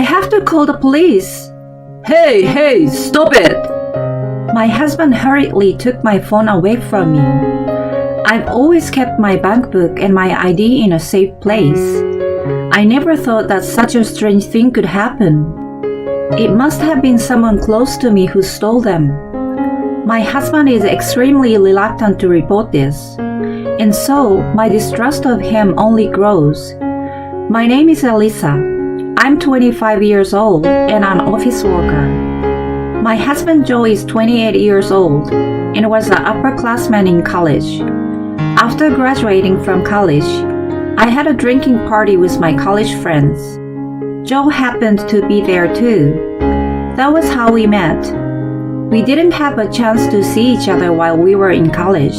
have to call the police. Hey, stop it! My husband hurriedly took my phone away from me. I've always kept my bankbook and my ID in a safe place. I never thought that such a strange thing could happen. It must have been someone close to me who stole them. My husband is extremely reluctant to report this, and so my distrust of him only grows. My name is Elisa. I'm 25 years old and an office worker. My husband Joe is 28 years old and was an upperclassman in college. After graduating from college, I had a drinking party with my college friends. Joe happened to be there too. That was how we met. We didn't have a chance to see each other while we were in college,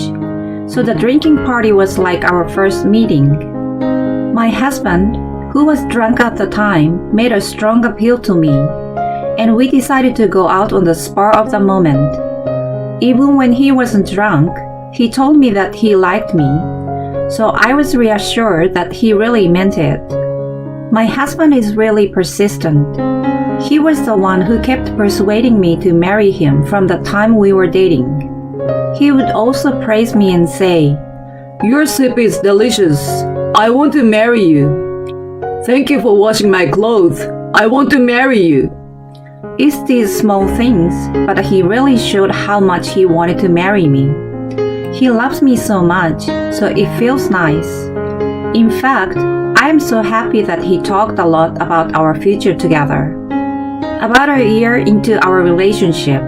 so the drinking party was like our first meeting. My husband, who was drunk at the time, made a strong appeal to me, and we decided to go out on the spur of the moment. Even when he wasn't drunk, he told me that he liked me, so I was reassured that he really meant it. My husband is really persistent. He was the one who kept persuading me to marry him from the time we were dating. He would also praise me and say, "Your soup is delicious. I want to marry you. Thank you for washing my clothes. I want to marry you." It's these small things, but he really showed how much he wanted to marry me. He loves me so much, so it feels nice. In fact, I am so happy that he talked a lot about our future together. About a year into our relationship,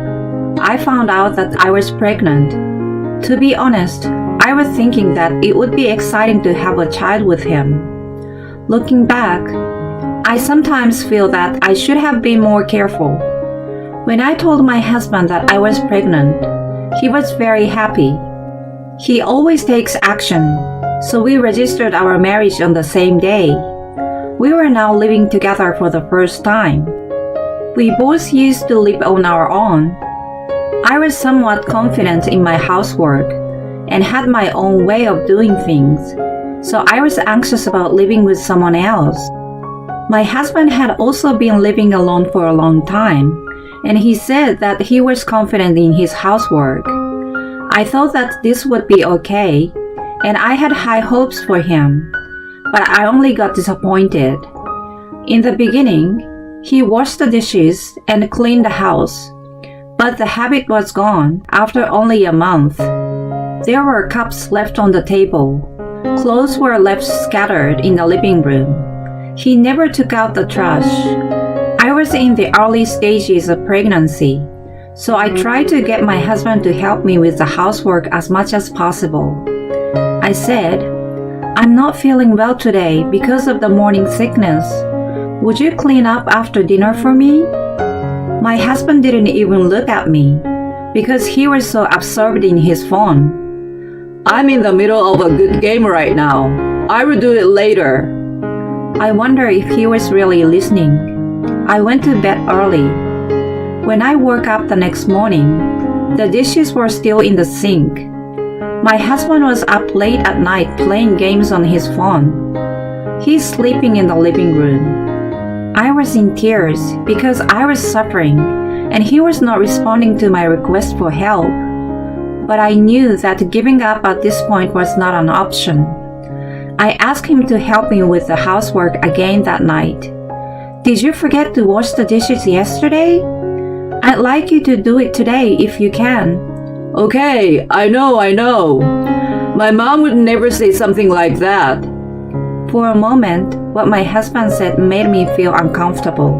I found out that I was pregnant. To be honest, I was thinking that it would be exciting to have a child with him. Looking back, I sometimes feel that I should have been more careful. When I told my husband that I was pregnant, he was very happy. He always takes action, so we registered our marriage on the same day. We were now living together for the first time. We both used to live on our own. I was somewhat confident in my housework and had my own way of doing things, so I was anxious about living with someone else. My husband had also been living alone for a long time, and he said that he was confident in his housework. I thought that this would be okay, and I had high hopes for him, but I only got disappointed. In the beginning, he washed the dishes and cleaned the house, but the habit was gone after only a month. There were cups left on the table. Clothes were left scattered in the living room. He never took out the trash. I was in the early stages of pregnancy, so I tried to get my husband to help me with the housework as much as possible. I said, "I'm not feeling well today because of the morning sickness. Would you clean up after dinner for me?" My husband didn't even look at me because he was so absorbed in his phone. "I'm in the middle of a good game right now. I will do it later." I wonder if he was really listening. I went to bed early. When I woke up the next morning, the dishes were still in the sink. My husband was up late at night playing games on his phone. He's sleeping in the living room. I was in tears because I was suffering and he was not responding to my request for help. But I knew that giving up at this point was not an option. I asked him to help me with the housework again that night. "Did you forget to wash the dishes yesterday? I'd like you to do it today if you can." "Okay, I know. My mom would never say something like that." For a moment, what my husband said made me feel uncomfortable.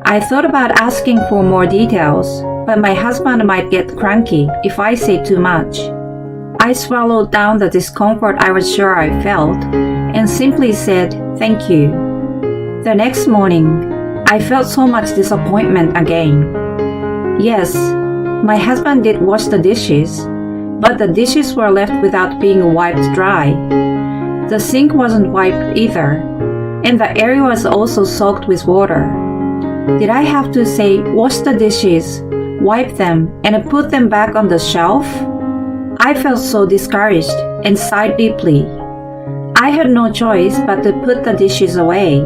I thought about asking for more details, but my husband might get cranky if I say too much. I swallowed down the discomfort I was sure I felt and simply said, "Thank you." The next morning, I felt so much disappointment again. Yes, my husband did wash the dishes, but the dishes were left without being wiped dry. The sink wasn't wiped either, and the area was also soaked with water. Did I have to say, "Wash the dishes, wipe them, and put them back on the shelf"? I felt so discouraged and sighed deeply. I had no choice but to put the dishes away.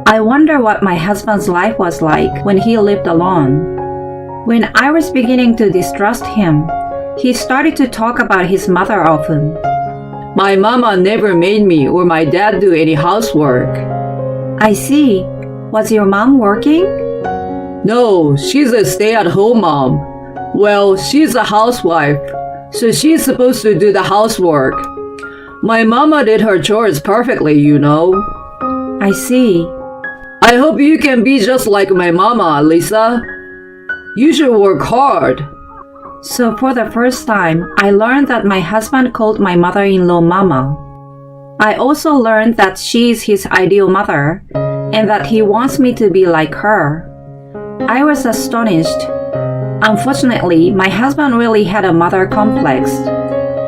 I wonder what my husband's life was like when he lived alone. When I was beginning to distrust him, he started to talk about his mother often. My mama never made me or my dad do any housework. I see. Was your mom working? No, she's a stay-at-home mom. Well, she's a housewife, so she's supposed to do the housework. My mama did her chores perfectly, you know. I see. I hope you can be just like my mama, Lisa. You should work hard. So for the first time, I learned that my husband called my mother-in-law Mama. I also learned that she is his ideal mother and that he wants me to be like her. I was astonished. Unfortunately, my husband really had a mother complex.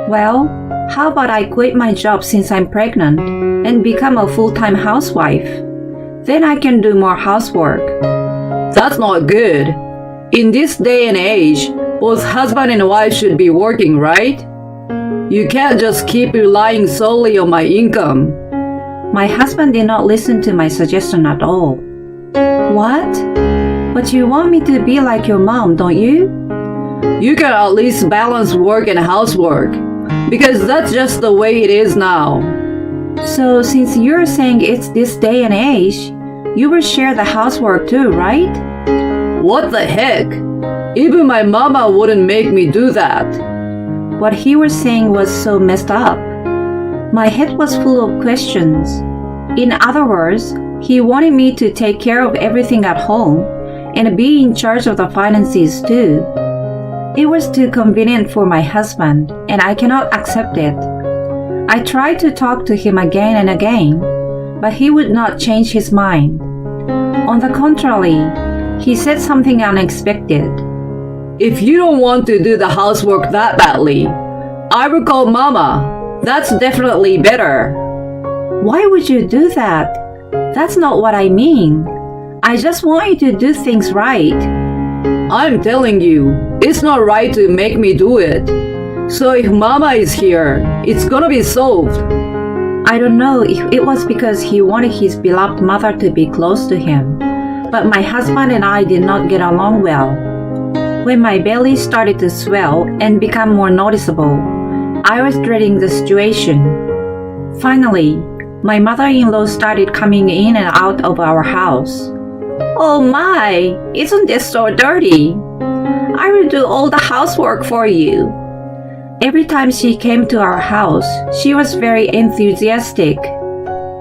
Well, how about I quit my job since I'm pregnant and become a full-time housewife? Then I can do more housework. That's not good. In this day and age, both husband and wife should be working, right? You can't just keep relying solely on my income. My husband did not listen to my suggestion at all. What? But you want me to be like your mom, don't you? You can at least balance work and housework, because that's just the way it is now. So since you're saying it's this day and age, you will share the housework too, right? What the heck? Even my mama wouldn't make me do that. What he was saying was so messed up. My head was full of questions. In other words, he wanted me to take care of everything at home and be in charge of the finances too. It was too convenient for my husband, and I cannot accept it. I tried to talk to him again and again, but he would not change his mind. On the contrary, he said something unexpected. If you don't want to do the housework that badly, I will call Mama. That's definitely better. Why would you do that? That's not what I mean. I just want you to do things right. I'm telling you, it's not right to make me do it. So if Mama is here, it's gonna be solved. I don't know if it was because he wanted his beloved mother to be close to him, but my husband and I did not get along well. When my belly started to swell and become more noticeable, I was dreading the situation. Finally, my mother-in-law started coming in and out of our house. Oh my, isn't this so dirty? I will do all the housework for you. Every time she came to our house, she was very enthusiastic.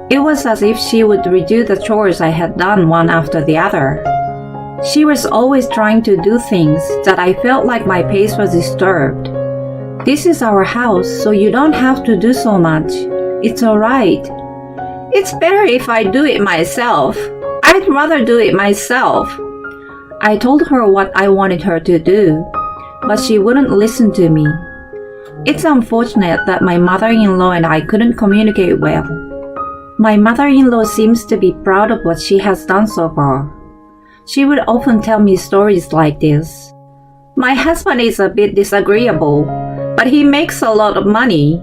It was as if she would redo the chores I had done one after the other. She was always trying to do things that I felt like my pace was disturbed. This is our house, so you don't have to do so much. It's alright. It's better if I do it myself. I'd rather do it myself. I told her what I wanted her to do, but she wouldn't listen to me. It's unfortunate that my mother-in-law and I couldn't communicate well. My mother-in-law seems to be proud of what she has done so far. She would often tell me stories like this. My husband is a bit disagreeable, but he makes a lot of money.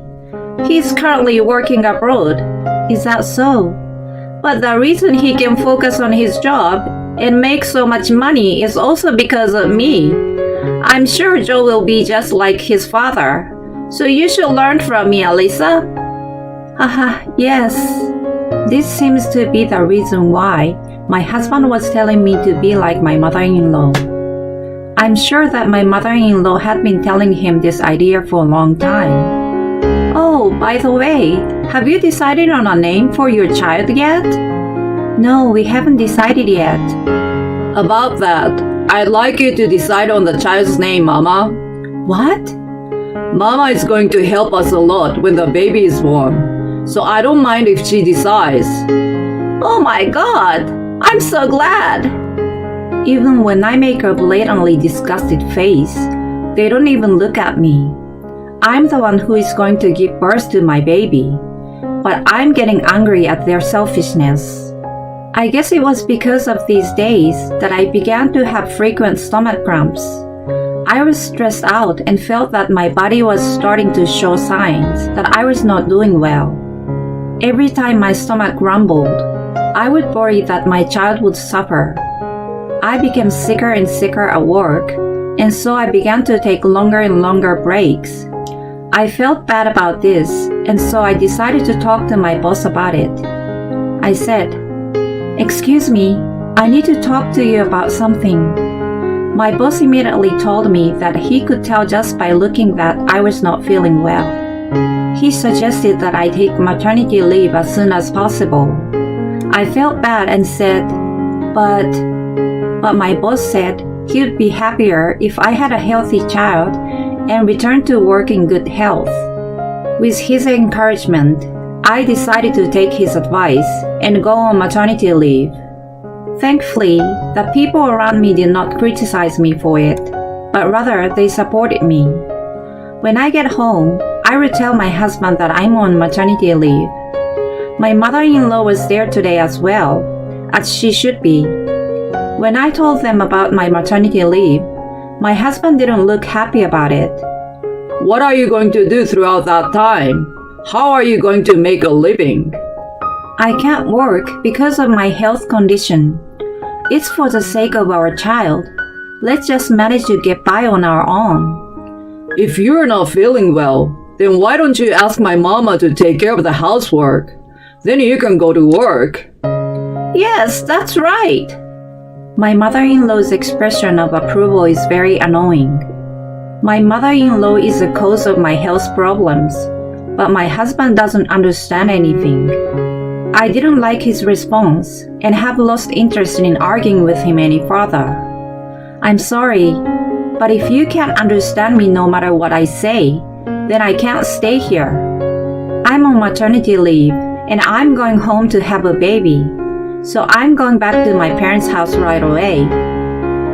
He's currently working abroad. Is that so? But the reason he can focus on his job and make so much money is also because of me. I'm sure Joe will be just like his father. So you should learn from me, Alyssa. Haha, yes. This seems to be the reason why my husband was telling me to be like my mother-in-law. I'm sure that my mother-in-law had been telling him this idea for a long time. Oh, by the way, have you decided on a name for your child yet? No, we haven't decided yet. About that, I'd like you to decide on the child's name, Mama. What? Mama is going to help us a lot when the baby is born, so I don't mind if she decides. Oh my God! I'm so glad! Even when I make a blatantly disgusted face, they don't even look at me. I'm the one who is going to give birth to my baby, but I'm getting angry at their selfishness. I guess it was because of these days that I began to have frequent stomach cramps. I was stressed out and felt that my body was starting to show signs that I was not doing well. Every time my stomach rumbled, I would worry that my child would suffer. I became sicker and sicker at work, and so I began to take longer and longer breaks. I felt bad about this, and so I decided to talk to my boss about it. I said, "Excuse me, I need to talk to you about something." My boss immediately told me that he could tell just by looking that I was not feeling well. He suggested that I take maternity leave as soon as possible. I felt bad and said, but my boss said he would be happier if I had a healthy child and returned to work in good health. With his encouragement, I decided to take his advice and go on maternity leave. Thankfully, the people around me did not criticize me for it, but rather they supported me. When I get home, I will tell my husband that I'm on maternity leave. My mother-in-law was there today as well, as she should be. When I told them about my maternity leave, my husband didn't look happy about it. What are you going to do throughout that time? How are you going to make a living? I can't work because of my health condition. It's for the sake of our child. Let's just manage to get by on our own. If you're not feeling well, then why don't you ask my mama to take care of the housework? Then you can go to work. Yes, that's right. My mother-in-law's expression of approval is very annoying. My mother-in-law is the cause of my health problems, but my husband doesn't understand anything. I didn't like his response and have lost interest in arguing with him any further. I'm sorry, but if you can't understand me no matter what I say, then I can't stay here. I'm on maternity leave and I'm going home to have a baby, so I'm going back to my parents' house right away.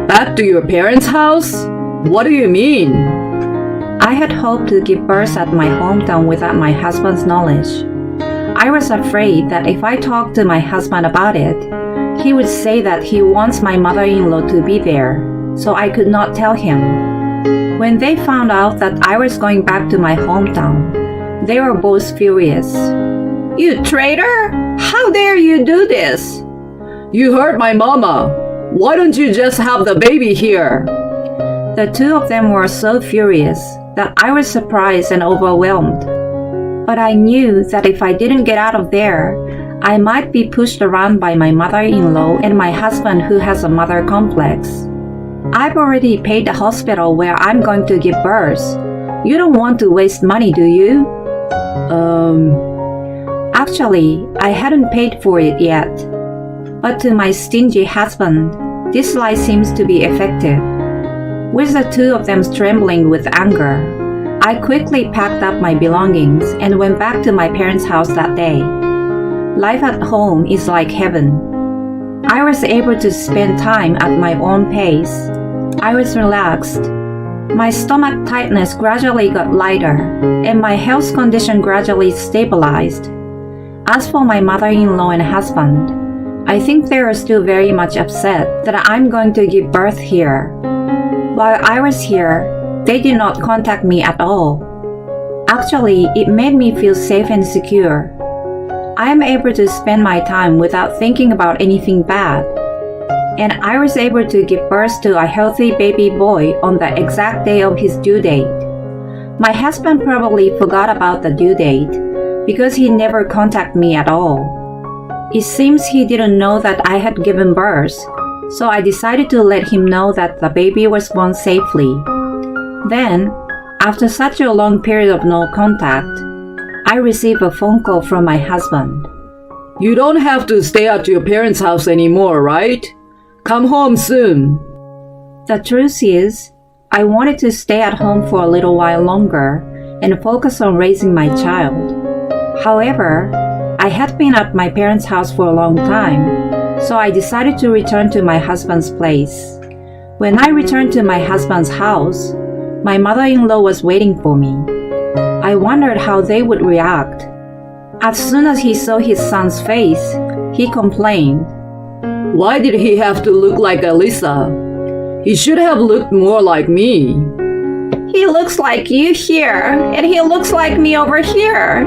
Back to your parents' house? What do you mean? I had hoped to give birth at my hometown without my husband's knowledge. I was afraid that if I talked to my husband about it, he would say that he wants my mother-in-law to be there, so I could not tell him. When they found out that I was going back to my hometown, they were both furious. "You traitor! How dare you do this?" You hurt my mama. Why don't you just have the baby here? The two of them were so furious that I was surprised and overwhelmed. But I knew that if I didn't get out of there, I might be pushed around by my mother-in-law and my husband who has a mother complex. I've already paid the hospital where I'm going to give birth. You don't want to waste money, do you? Actually, I hadn't paid for it yet. But to my stingy husband, this lie seems to be effective. With the two of them trembling with anger, I quickly packed up my belongings and went back to my parents' house that day. Life at home is like heaven. I was able to spend time at my own pace. I was relaxed. My stomach tightness gradually got lighter, and my health condition gradually stabilized. As for my mother-in-law and husband, I think they are still very much upset that I'm going to give birth here. While I was here, they did not contact me at all. Actually, it made me feel safe and secure. I am able to spend my time without thinking about anything bad. And I was able to give birth to a healthy baby boy on the exact day of his due date. My husband probably forgot about the due date because he never contacted me at all. It seems he didn't know that I had given birth, so I decided to let him know that the baby was born safely. Then, after such a long period of no contact, I received a phone call from my husband. You don't have to stay at your parents' house anymore, right? Come home soon. The truth is, I wanted to stay at home for a little while longer and focus on raising my child. However, I had been at my parents' house for a long time, so I decided to return to my husband's place. When I returned to my husband's house, my mother-in-law was waiting for me. I wondered how they would react. As soon as he saw his son's face, he complained. Why did he have to look like Elisa? He should have looked more like me. He looks like you here, and he looks like me over here.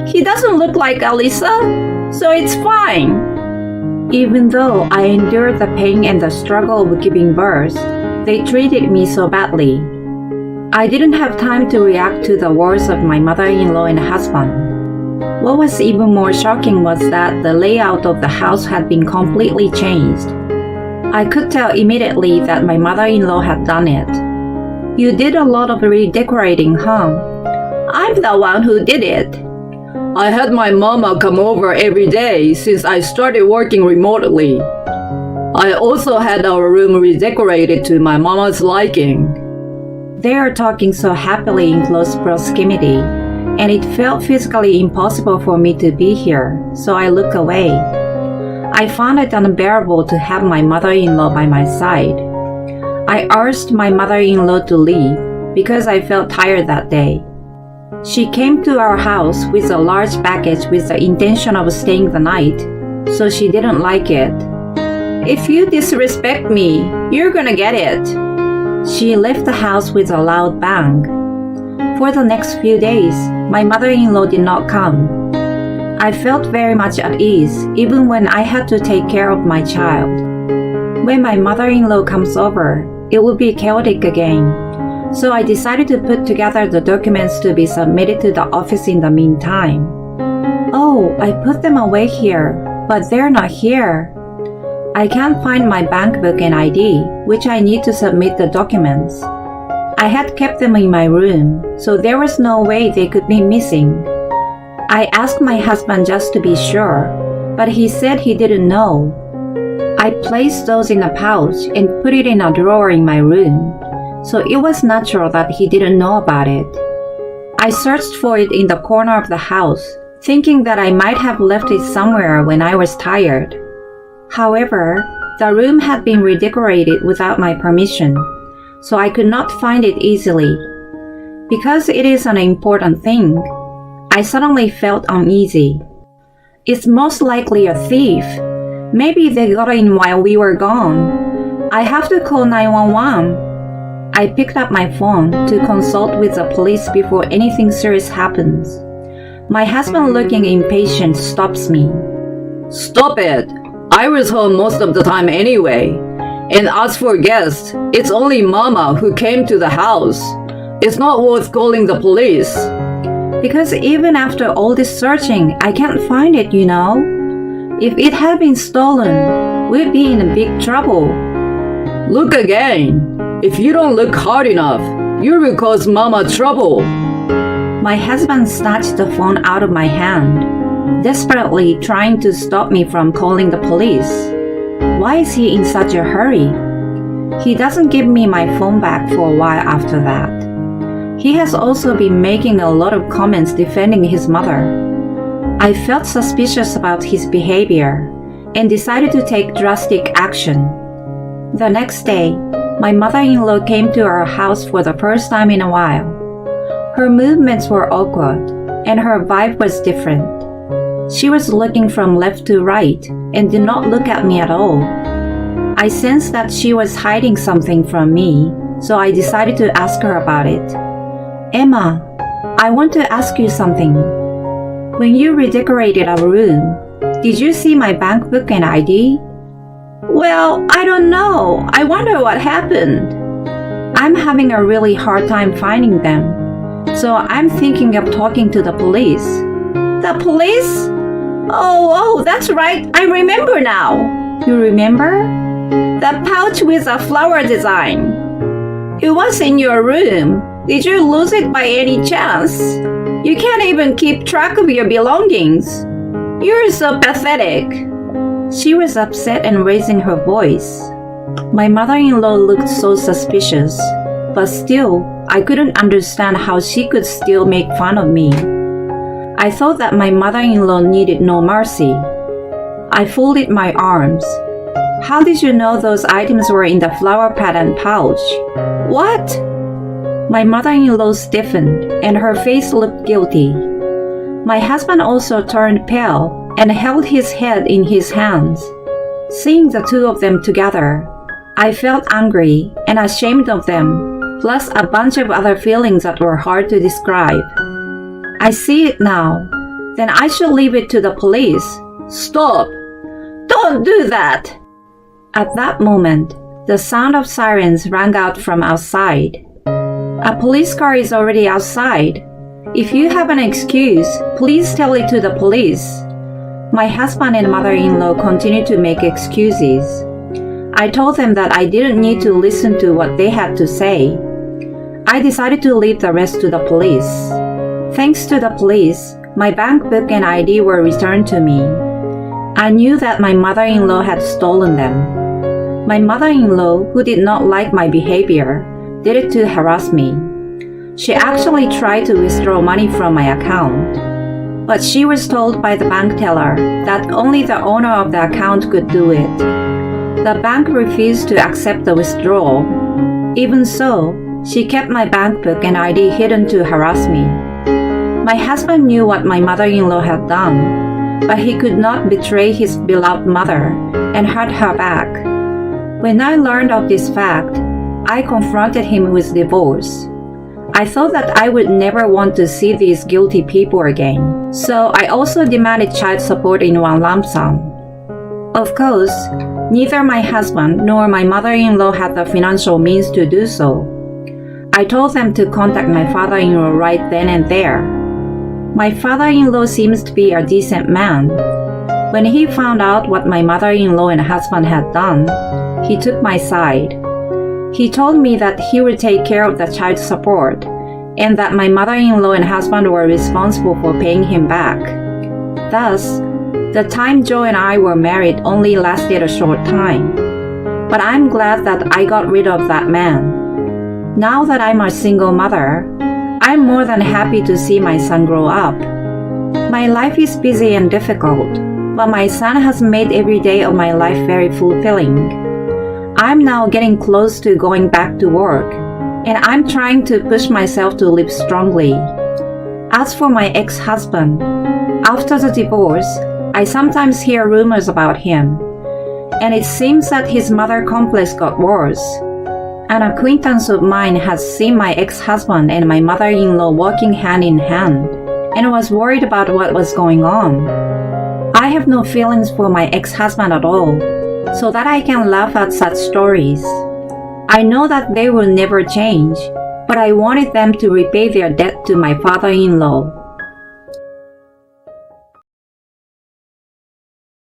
He doesn't look like Elisa, so it's fine. Even though I endured the pain and the struggle of giving birth, they treated me so badly. I didn't have time to react to the words of my mother-in-law and husband. What was even more shocking was that the layout of the house had been completely changed. I could tell immediately that my mother-in-law had done it. "You did a lot of redecorating, huh?" "I'm the one who did it." I had my mama come over every day since I started working remotely. I also had our room redecorated to my mama's liking. They are talking so happily in close proximity, and it felt physically impossible for me to be here, so I looked away. I found it unbearable to have my mother-in-law by my side. I urged my mother-in-law to leave because I felt tired that day. She came to our house with a large package with the intention of staying the night, so she didn't like it. "If you disrespect me, you're gonna get it." She left the house with a loud bang. For the next few days, my mother-in-law did not come. I felt very much at ease even when I had to take care of my child. When my mother-in-law comes over, it will be chaotic again. So I decided to put together the documents to be submitted to the office in the meantime. "Oh, I put them away here, but they're not here. I can't find my bank book and ID, which I need to submit the documents. I had kept them in my room, so there was no way they could be missing." I asked my husband just to be sure, but he said he didn't know. I placed those in a pouch and put it in a drawer in my room, so it was natural that he didn't know about it. I searched for it in the corner of the house, thinking that I might have left it somewhere when I was tired. However, the room had been redecorated without my permission, so I could not find it easily. Because it is an important thing, I suddenly felt uneasy. It's most likely a thief. Maybe they got in while we were gone. I have to call 911. I picked up my phone to consult with the police before anything serious happens. My husband, looking impatient, stops me. "Stop it! I was home most of the time anyway. And as for guests, it's only Mama who came to the house. It's not worth calling the police." "Because even after all this searching, I can't find it, you know. If it had been stolen, we'd be in big trouble." "Look again. If you don't look hard enough, you will cause Mama trouble." My husband snatched the phone out of my hand, desperately trying to stop me from calling the police. Why is he in such a hurry? He doesn't give me my phone back for a while after that. He has also been making a lot of comments defending his mother. I felt suspicious about his behavior and decided to take drastic action. The next day, my mother-in-law came to our house for the first time in a while. Her movements were awkward, and her vibe was different. She was looking from left to right and did not look at me at all. I sensed that she was hiding something from me, so I decided to ask her about it. "Emma, I want to ask you something. When you redecorated our room, did you see my bank book and ID?" "Well, I don't know. I wonder what happened." "I'm having a really hard time finding them, so I'm thinking of talking to the police." "The police? Oh, that's right. I remember now." "You remember?" "The pouch with a flower design. It was in your room. Did you lose it by any chance? You can't even keep track of your belongings. You're so pathetic." She was upset and raising her voice. My mother-in-law looked so suspicious, but still, I couldn't understand how she could still make fun of me. I thought that my mother-in-law needed no mercy. I folded my arms. "How did you know those items were in the flower pattern pouch?" "What?" My mother-in-law stiffened, and her face looked guilty. My husband also turned pale and held his head in his hands. Seeing the two of them together, I felt angry and ashamed of them, plus a bunch of other feelings that were hard to describe. "I see it now. Then I should leave it to the police." "Stop! Don't Don't do that! At that moment, the sound of sirens rang out from outside. A police car is already outside. If you have an excuse, please tell it to the police. My husband and mother-in-law continued to make excuses. I told them that I didn't need to listen to what they had to say. I decided to leave the rest to the police. Thanks to the police, my bank book and ID were returned to me. I knew that my mother-in-law had stolen them. My mother-in-law, who did not like my behavior, did it to harass me. She actually tried to withdraw money from my account, but she was told by the bank teller that only the owner of the account could do it. The bank refused to accept the withdrawal. Even so, she kept my bank book and ID hidden to harass me. My husband knew what my mother-in-law had done, but he could not betray his beloved mother and hurt her back. When I learned of this fact, I confronted him with divorce. I thought that I would never want to see these guilty people again, so I also demanded child support in one lump sum. Of course, neither my husband nor my mother-in-law had the financial means to do so. I told them to contact my father-in-law right then and there. My father-in-law seems to be a decent man. When he found out what my mother-in-law and husband had done, he took my side. He told me that he would take care of the child support and that my mother-in-law and husband were responsible for paying him back. Thus, the time Joe and I were married only lasted a short time. But I'm glad that I got rid of that man. Now that I'm a single mother, I'm more than happy to see my son grow up. My life is busy and difficult, but my son has made every day of my life very fulfilling. I'm now getting close to going back to work, and I'm trying to push myself to live strongly. As for my ex-husband, after the divorce, I sometimes hear rumors about him, and it seems that his mother complex got worse. An acquaintance of mine has seen my ex-husband and my mother-in-law walking hand in hand, and was worried about what was going on. I have no feelings for my ex-husband at all, so that I can laugh at such stories. I know that they will never change, but I wanted them to repay their debt to my father-in-law.